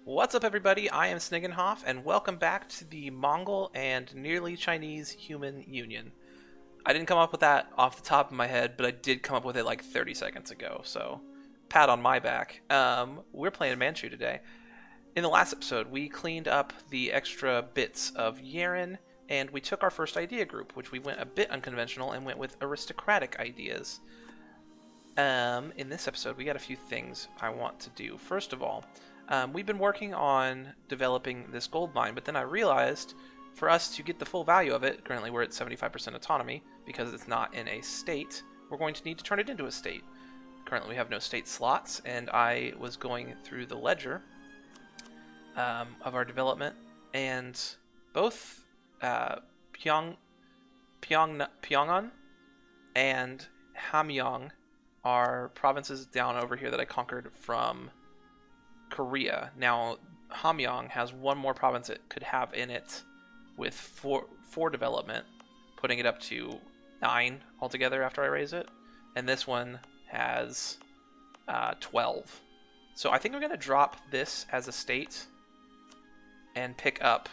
What's up, everybody? I am Sniggenhoff, and welcome back to the Mongol and Nearly Chinese Human Union. I didn't come up with that off the top of my head, but I did come up with it like 30 seconds ago, so pat on my back. We're playing Manchu today. In the last episode, we cleaned up the extra bits of Yaren, and we took our first idea group, which we went a bit unconventional and went with aristocratic ideas. In this episode, we got a few things I want to do. First of all, we've been working on developing this gold mine, but then I realized for us to get the full value of it, currently we're at 75% autonomy, because it's not in a state, we're going to need to turn it into a state. Currently we have no state slots, and I was going through the ledger of our development, and both Pyongan and Hamyong are provinces down over here that I conquered from Korea. Now, Hamyong has one more province it could have in it with four development, putting it up to 9 altogether after I raise it. And this one has 12. So I think I'm going to drop this as a state and pick up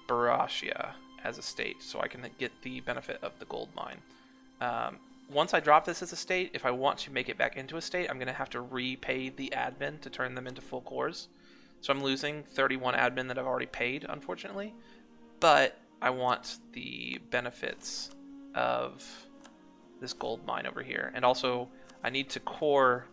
Barashia as a state so I can get the benefit of the gold mine. Once I drop this as a state, if I want to make it back into a state, I'm going to have to repay the admin to turn them into full cores. So I'm losing 31 admin that I've already paid, unfortunately. But I want the benefits of this gold mine over here. And also, I need to core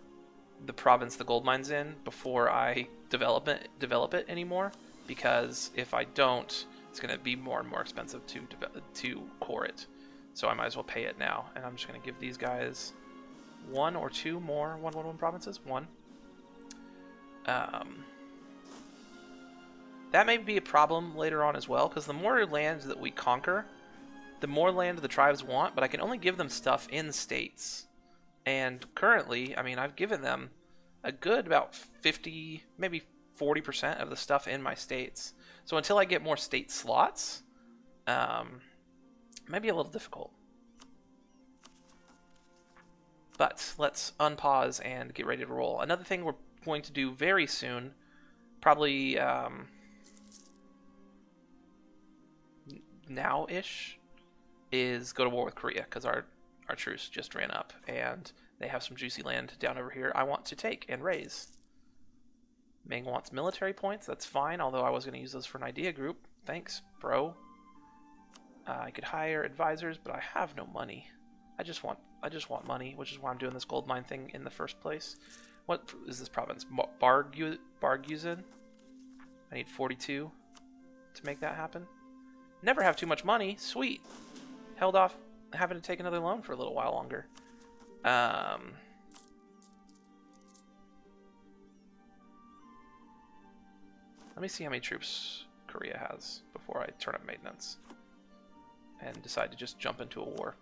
the province the gold mine's in before I develop it anymore. Because if I don't, it's going to be more and more expensive to core it. So I might as well pay it now. And I'm just going to give these guys 1 or 2 more 111 provinces. 1. That may be a problem later on as well, because the more land that we conquer, the more land the tribes want, but I can only give them stuff in states. And currently, I mean, I've given them a good about 50, maybe 40% of the stuff in my states. So until I get more state slots, might be a little difficult. But let's unpause and get ready to roll. Another thing we're going to do very soon, probably now-ish, is go to war with Korea, because our truce just ran up, and they have some juicy land down over here I want to take and raise. Ming wants military points, that's fine, although I was going to use those for an idea group. Thanks, bro. I could hire advisors, but I have no money. I just want money, which is why I'm doing this gold mine thing in the first place. What is this province? Barguzin? I need 42 to make that happen. Never have too much money. Sweet. Held off having to take another loan for a little while longer. Let me see how many troops Korea has before I turn up maintenance and decide to just jump into a war.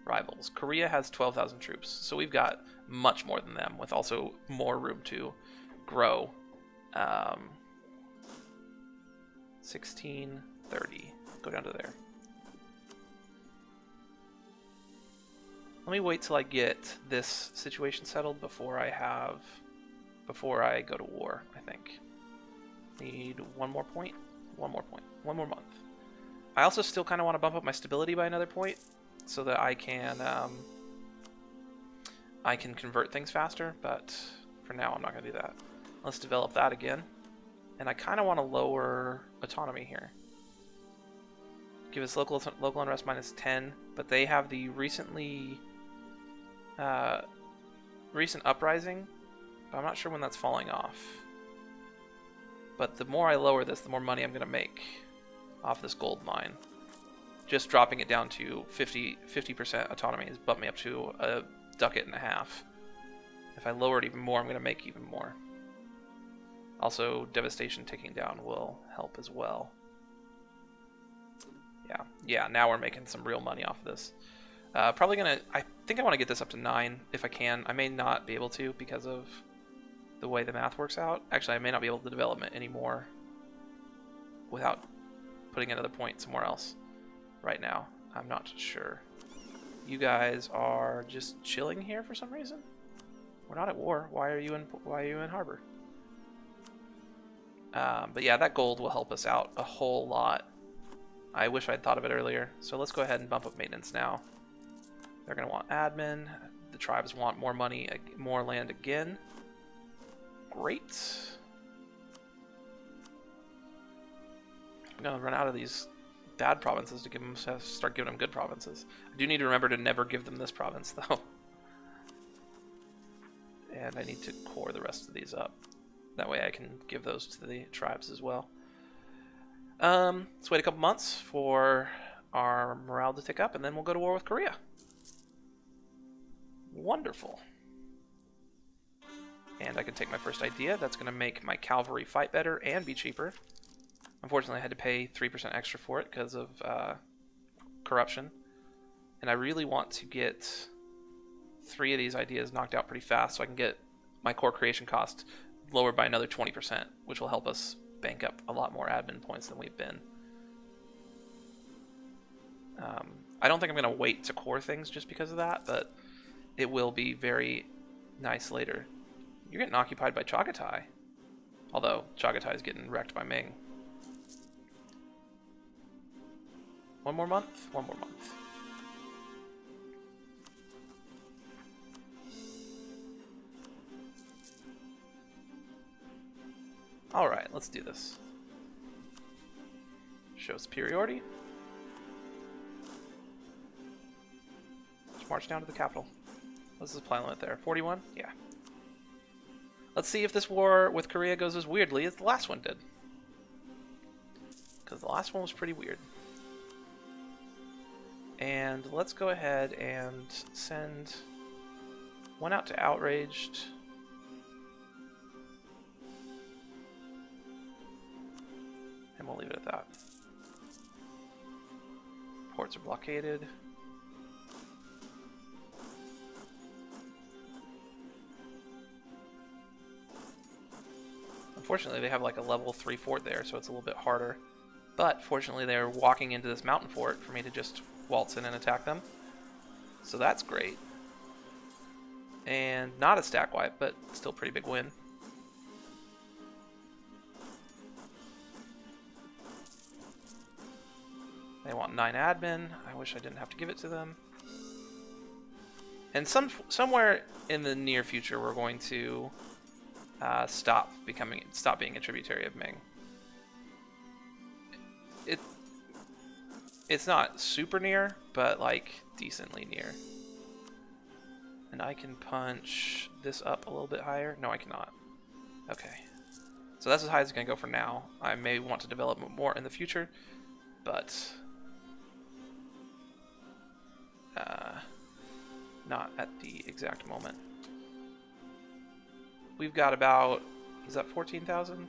Rivals. Korea has 12,000 troops, so we've got much more than them, with also more room to grow. 16, 30. Go down to there. Let me wait till I get this situation settled before I go to war, I think. Need one more point. One more month. I also still kind of want to bump up my stability by another point so that I can convert things faster, but for now I'm not going to do that. Let's develop that again. And I kind of want to lower autonomy here. Give us local unrest minus 10, but they have the recent uprising, but I'm not sure when that's falling off. But the more I lower this, the more money I'm going to make off this gold mine. Just dropping it down to 50% autonomy has bumped me up to a ducat and a half. If I lower it even more, I'm going to make even more. Also, devastation ticking down will help as well. Yeah, now we're making some real money off of this. I think I want to get this up to 9 if I can. I may not be able to because of the way the math works out. Actually, I may not be able to develop it anymore without putting another point somewhere else right now. I'm not sure. You guys are just chilling here for some reason? We're not at war. Why are you in harbor? But yeah, that gold will help us out a whole lot. I wish I'd thought of it earlier. So let's go ahead and bump up maintenance now. They're going to want admin. The tribes want more money, more land again. Great. I'm going to run out of these bad provinces to give them, start giving them good provinces. I do need to remember to never give them this province, though. And I need to core the rest of these up. That way I can give those to the tribes as well. Let's wait a couple months for our morale to tick up, and then we'll go to war with Korea. Wonderful. And I can take my first idea. That's going to make my cavalry fight better and be cheaper. Unfortunately, I had to pay 3% extra for it because of corruption. And I really want to get 3 of these ideas knocked out pretty fast so I can get my core creation cost lowered by another 20%, which will help us bank up a lot more admin points than we've been. I don't think I'm going to wait to core things just because of that, but it will be very nice later. You're getting occupied by Chagatai. Although, Chagatai is getting wrecked by Ming. One more month? One more month. Alright, let's do this. Show superiority. Let's march down to the capital. What's the supply limit there? 41? Yeah. Let's see if this war with Korea goes as weirdly as the last one did. Because the last one was pretty weird. And let's go ahead and send one out to Outraged. And we'll leave it at that. Ports are blockaded. Unfortunately, they have like a level 3 fort there, so it's a little bit harder. But fortunately, they're walking into this mountain fort for me to just waltz in and attack them. So that's great. And not a stack wipe, but still pretty big win. They want 9 admin. I wish I didn't have to give it to them. And somewhere in the near future, we're going to stop being a tributary of Ming. It's not super near, but like decently near. And I can punch this up a little bit higher. No, I cannot. Okay. So that's as high as it's going to go for now. I may want to develop more in the future, but not at the exact moment. We've got about, is that 14,000?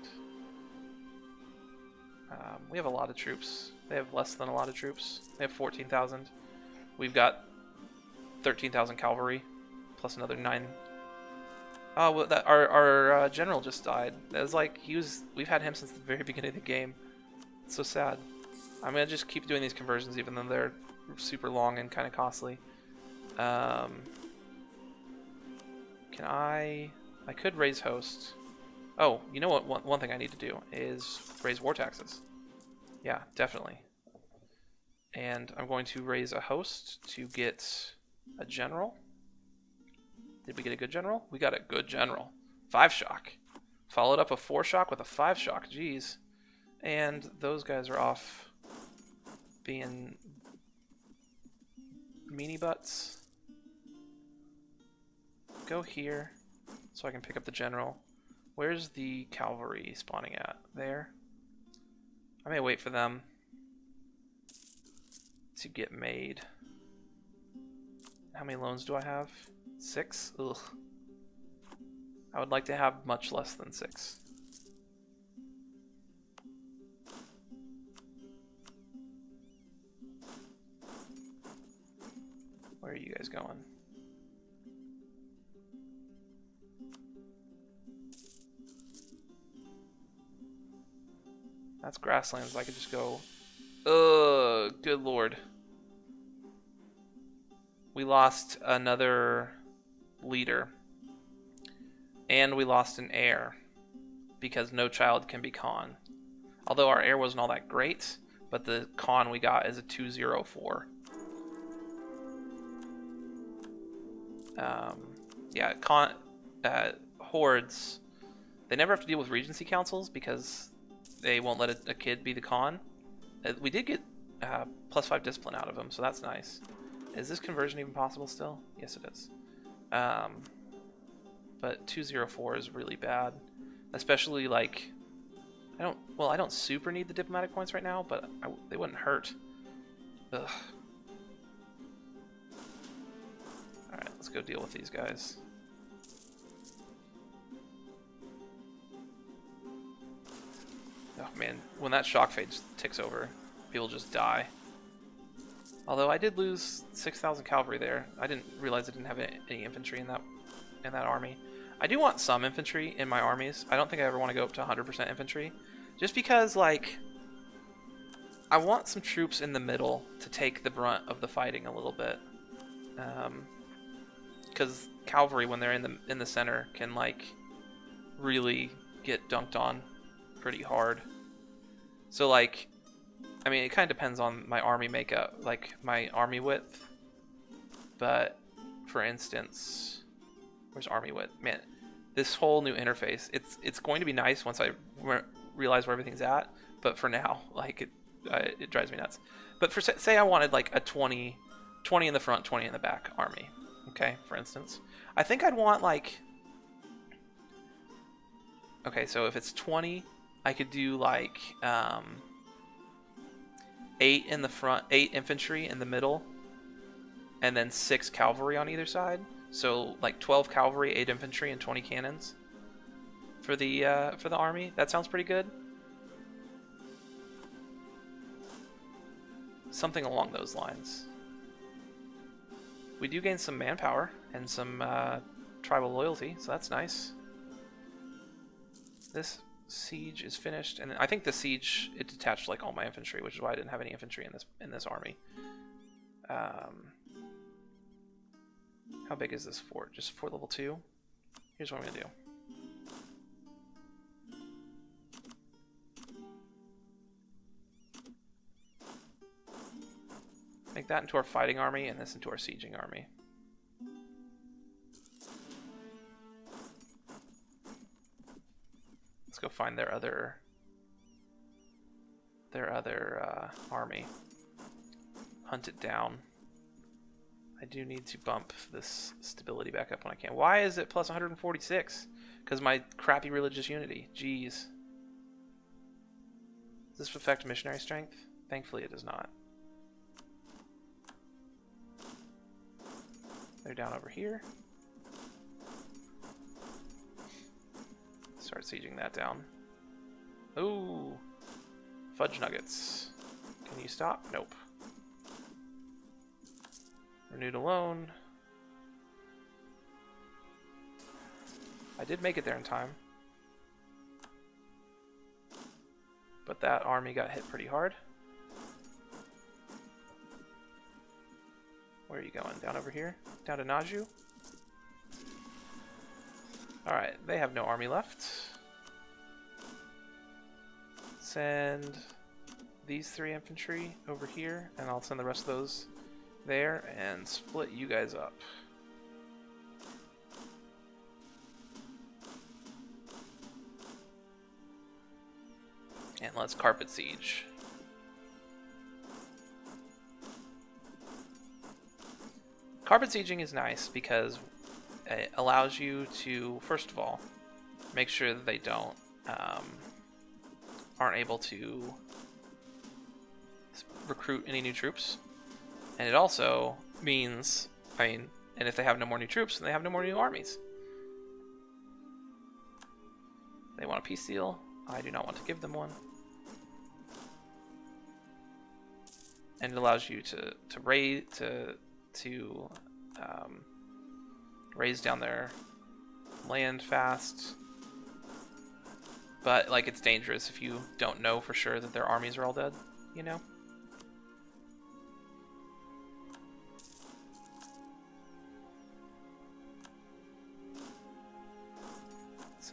We have a lot of troops. They have less than a lot of troops. They have 14,000. We've got 13,000 cavalry, plus another 9. Oh, well, that our general just died. That was like, we've had him since the very beginning of the game. It's so sad. I'm gonna just keep doing these conversions even though they're super long and kind of costly. Can I could raise host. Oh, you know what? One thing I need to do is raise war taxes. Yeah, definitely. And I'm going to raise a host to get a general. Did we get a good general? We got a good general. 5 shock. Followed up a 4 shock with a 5 shock. Jeez. And those guys are off being meanie butts. Go here so I can pick up the general. Where's the cavalry spawning at? There. I may wait for them to get made. How many loans do I have? 6? Ugh. I would like to have much less than 6. Where are you guys going? That's grasslands. I could just go. Ugh, good lord. We lost another leader. And we lost an heir. because no child can be Khan. Although our air wasn't all that great, but the Khan we got is a 204. Yeah, hordes, they never have to deal with regency councils because they won't let a kid be the Khan. We did get +5 discipline out of them, so that's nice. Is this conversion even possible still? Yes, it is. But 204 is really bad, especially like I don't super need the diplomatic points right now, but they wouldn't hurt. Ugh. All right, let's go deal with these guys. Oh man, when that shock phase ticks over, people just die. Although I did lose 6,000 cavalry there. I didn't realize I didn't have any infantry in that army. I do want some infantry in my armies. I don't think I ever want to go up to 100% infantry. Just because, like, I want some troops in the middle to take the brunt of the fighting a little bit. Because cavalry, when they're in the center, can, like, really get dunked on pretty hard. So, like, I mean, it kind of depends on my army makeup, like my army width. But, for instance, where's army width? Man, this whole new interface, it's going to be nice once I realize where everything's at. But for now, like, it drives me nuts. But for say I wanted like a 20 in the front, 20 in the back army. Okay, for instance, I think I'd want like. Okay, so if it's 20, I could do like 8 in the front, 8 infantry in the middle, and then 6 cavalry on either side. So like 12 cavalry, 8 infantry, and 20 cannons for the army. That sounds pretty good. Something along those lines. We do gain some manpower and some tribal loyalty, so that's nice. This siege is finished, and I think the siege, it detached like all my infantry, which is why I didn't have any infantry in this army. How big is this fort? Just fort level 2? Here's what I'm gonna do. Make that into our fighting army, and this into our sieging army. Let's go find their other army. Hunt it down. I do need to bump this stability back up when I can. Why is it plus 146? Because my crappy religious unity. Jeez. Does this affect missionary strength? Thankfully it does not. They're down over here. Start sieging that down. Ooh. Fudge nuggets. Can you stop? Nope. Renewed alone. I did make it there in time. But that army got hit pretty hard. Where are you going? Down over here? Down to Naju? Alright, they have no army left. Send these 3 infantry over here, and I'll send the rest of those there and split you guys up. And let's carpet siege. Carpet sieging is nice because it allows you to, first of all, make sure that they aren't able to recruit any new troops. And it also means, and if they have no more new troops, then they have no more new armies. They want a peace deal. I do not want to give them one. And it allows you to raise down their land fast. But like, it's dangerous if you don't know for sure that their armies are all dead, you know?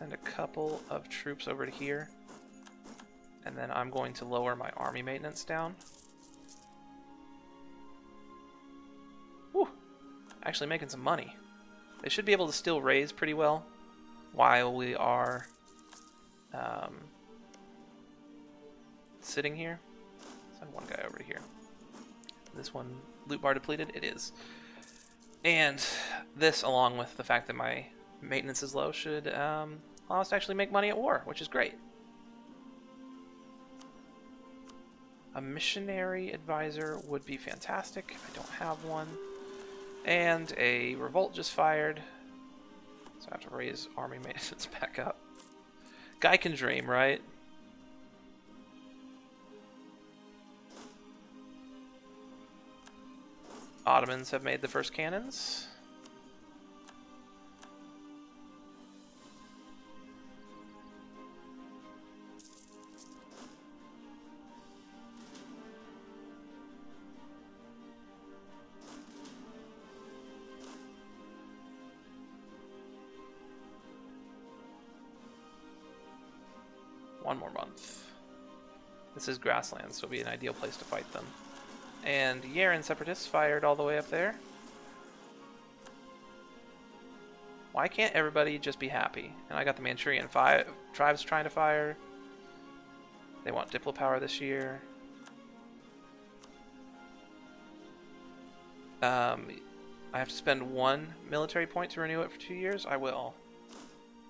Send a couple of troops over to here. And then I'm going to lower my army maintenance down. Whew. Actually making some money. They should be able to still raise pretty well while we are sitting here. Send one guy over to here. This one loot bar depleted? It is. And this, along with the fact that my maintenance is low, should allow us to actually make money at war, which is great. A missionary advisor would be fantastic. I don't have one. And a revolt just fired. So I have to raise army maintenance back up. Guy can dream, right? Ottomans have made the first cannons. One more month. This is grassland, so it'll be an ideal place to fight them. And Yaren separatists fired all the way up there. Why can't everybody just be happy? And I got the Manchurian tribes trying to fire. They want Diplo power this year. I have to spend 1 military point to renew it for 2 years. I will.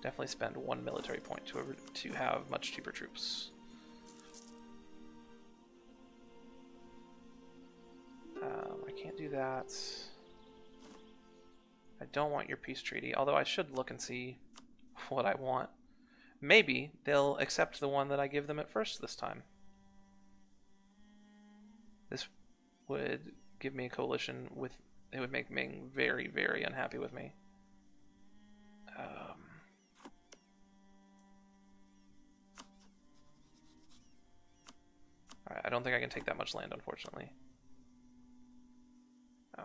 Definitely spend 1 military point to have much cheaper troops. I can't do that. I don't want your peace treaty, although I should look and see what I want. Maybe they'll accept the one that I give them at first this time. This would give me a coalition with... It would make Ming very, very unhappy with me. Alright, I don't think I can take that much land, unfortunately. Oh.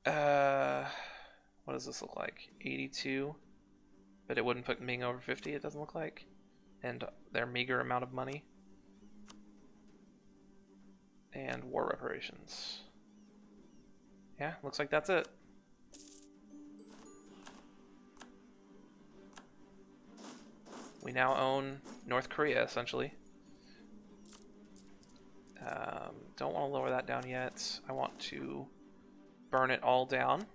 Oh. What does this look like? 82? But it wouldn't put Ming over 50, it doesn't look like. And their meager amount of money. And war reparations. Yeah, looks like that's it. We now own North Korea, essentially. Don't want to lower that down yet. I want to burn it all down.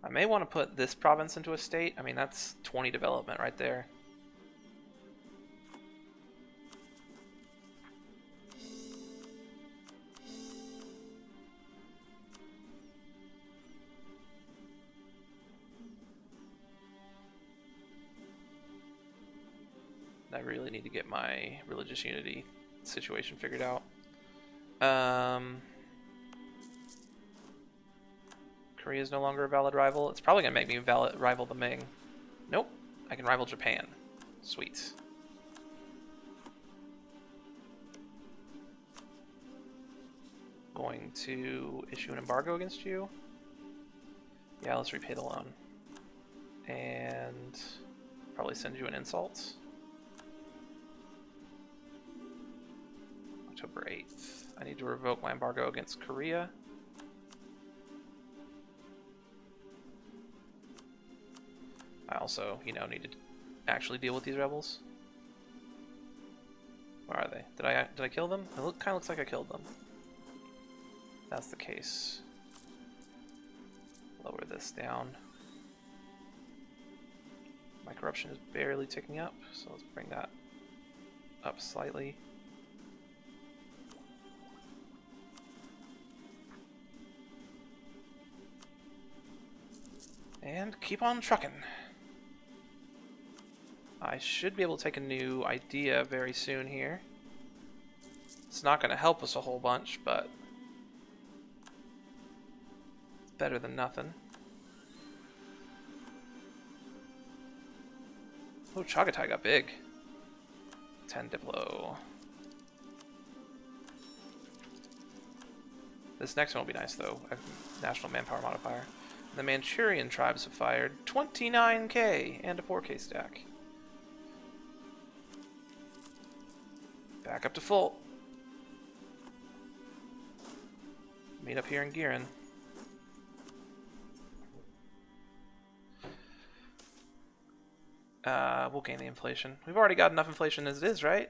I may want to put this province into a state. I mean, that's 20 development right there. I really need to get my religious unity situation figured out. Korea is no longer a valid rival. It's probably going to make me rival the Ming. Nope. I can rival Japan. Sweet. Going to issue an embargo against you. Yeah, let's repay the loan. And probably send you an insult. October 8th. I need to revoke my embargo against Korea. I also, you know, need to actually deal with these rebels. Where are they? Did I kill them? It kind of looks like I killed them. That's the case. Lower this down. My corruption is barely ticking up, so let's bring that up slightly. And keep on trucking. I should be able to take a new idea very soon here. It's not going to help us a whole bunch, but better than nothing. Oh, Chagatai got big. 10 Diplo. This next one will be nice, though. National Manpower Modifier. The Manchurian tribes have fired 29k and a 4k stack. Back up to full. Meet up here in Giran. We'll gain the inflation. We've already got enough inflation as it is, right?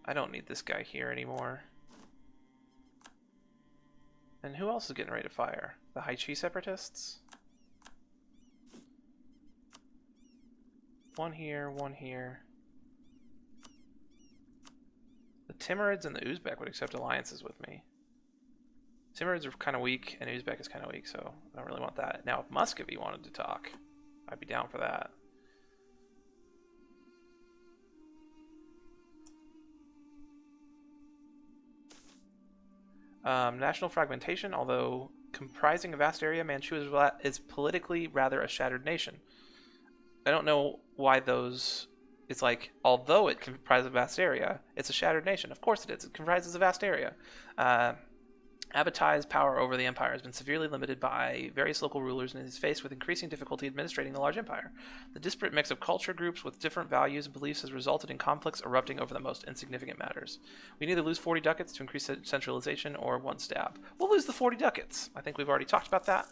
I don't need this guy here anymore. And who else is getting ready to fire? The Haichi separatists? One here, one here. The Timurids and the Uzbek would accept alliances with me. Timurids are kind of weak, and Uzbek is kind of weak, so I don't really want that. Now, if Muscovy wanted to talk, I'd be down for that. National fragmentation, although comprising a vast area, Manchuria is politically rather a shattered nation. I don't know why those... It's like, although it comprises a vast area, it's a shattered nation. Of course it is. It comprises a vast area. Abatai's power over the empire has been severely limited by various local rulers and is faced with increasing difficulty administrating the large empire. The disparate mix of culture groups with different values and beliefs has resulted in conflicts erupting over the most insignificant matters. We can either lose 40 ducats to increase centralization or 1 stab. We'll lose the 40 ducats. I think we've already talked about that.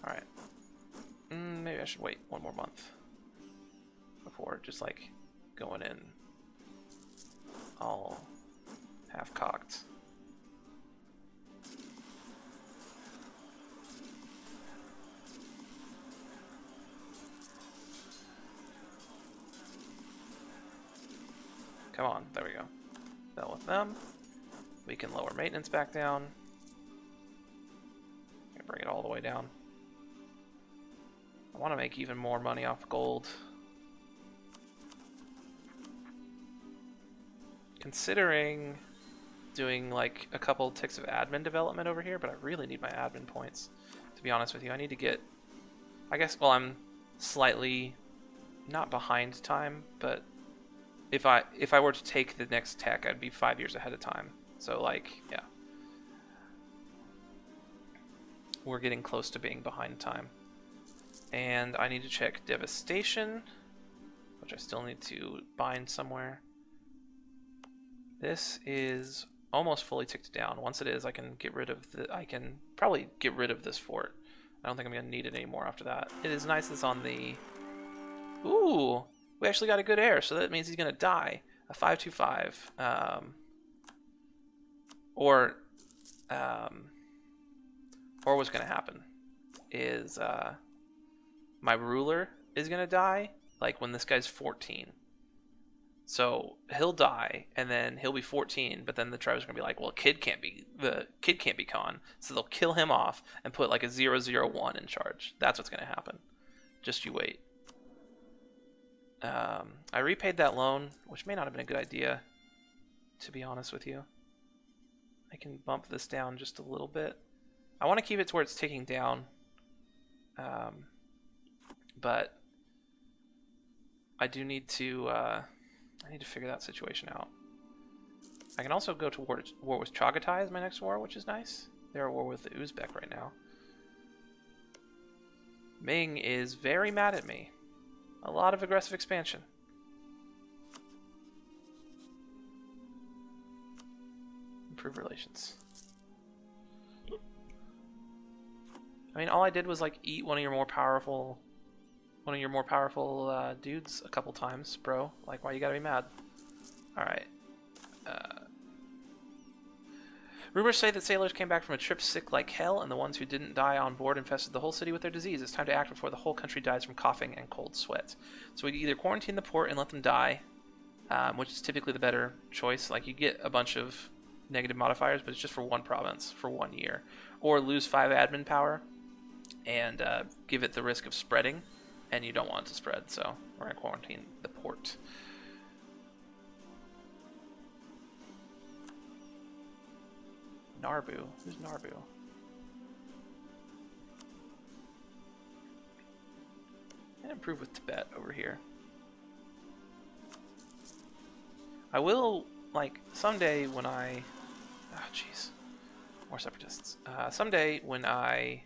Alright. Maybe I should wait 1 more month before just like going in all half-cocked. Come on, there we go. Dealt with them. We can lower maintenance back down. Bring it all the way down. I want to make even more money off gold. Considering doing like a couple ticks of admin development over here, but I really need my admin points, to be honest with you. I need to get, I guess, well, I'm slightly not behind time, but if I were to take the next tech, I'd be 5 years ahead of time. So like, yeah. We're getting close to being behind time. And I need to check devastation, which I still need to bind somewhere. This is almost fully ticked down. Once it is, I can get rid of I can probably get rid of this fort. I don't think I'm gonna need it anymore after that. It is nice it's on the... Ooh! We actually got a good heir, so that means he's gonna die. A 525. Or what's gonna happen is my ruler is gonna die, like when this guy's 14. So he'll die, and then he'll be 14. But then the tribes are gonna be like, "Well, the kid can't be Khan." So they'll kill him off and put like a 001 in charge. That's what's gonna happen. Just you wait. I repaid that loan, which may not have been a good idea, to be honest with you. I can bump this down just a little bit. I want to keep it to where it's ticking down, but I do need to. I need to figure that situation out. I can also go to war with Chagatai as my next war, which is nice. They're at war with the Uzbek right now. Ming is very mad at me. A lot of aggressive expansion. Improve relations. I mean, all I did was like eat one of your more powerful dudes a couple times, bro. Like, why you gotta be mad? Alright. Rumors say that sailors came back from a trip sick like hell, and the ones who didn't die on board infested the whole city with their disease. It's time to act before the whole country dies from coughing and cold sweat. So we either quarantine the port and let them die, which is typically the better choice. Like, you get a bunch of negative modifiers, but it's just for one province for 1 year. Or lose 5 admin power and give it the risk of spreading, and you don't want it to spread, so we're going to quarantine the port. Narbu? Who's Narbu? And improve with Tibet over here. I will, like, someday when I... Oh, jeez. More separatists. Someday when I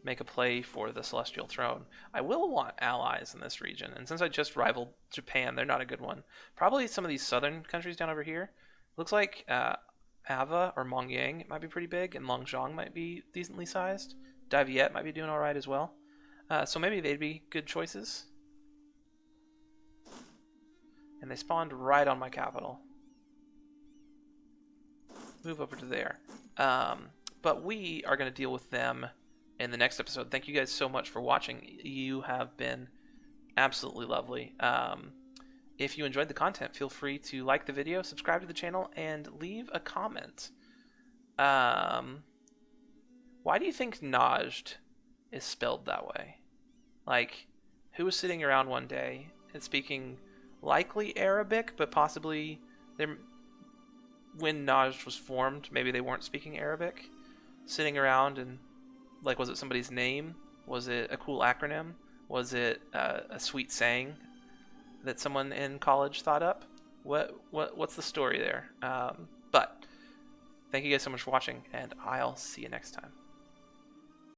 make a play for the Celestial Throne, I will want allies in this region. And since I just rivaled Japan, they're not a good one. Probably some of these southern countries down over here. Looks like Ava or Mongyang might be pretty big, and Longzhong might be decently sized. Daviet might be doing alright as well. So maybe they'd be good choices. And they spawned right on my capital. Move over to there. But we are going to deal with them in the next episode. Thank you guys so much for watching. You have been absolutely lovely. If you enjoyed the content, feel free to like the video, subscribe to the channel, and leave a comment. Why do you think Najd is spelled that way? Like, who was sitting around one day and speaking likely Arabic, but possibly when Najd was formed, maybe they weren't speaking Arabic, sitting around and, like, was it somebody's name? Was it a cool acronym? Was it a sweet saying that someone in college thought up? What's the story there? But thank you guys so much for watching, and I'll see you next time.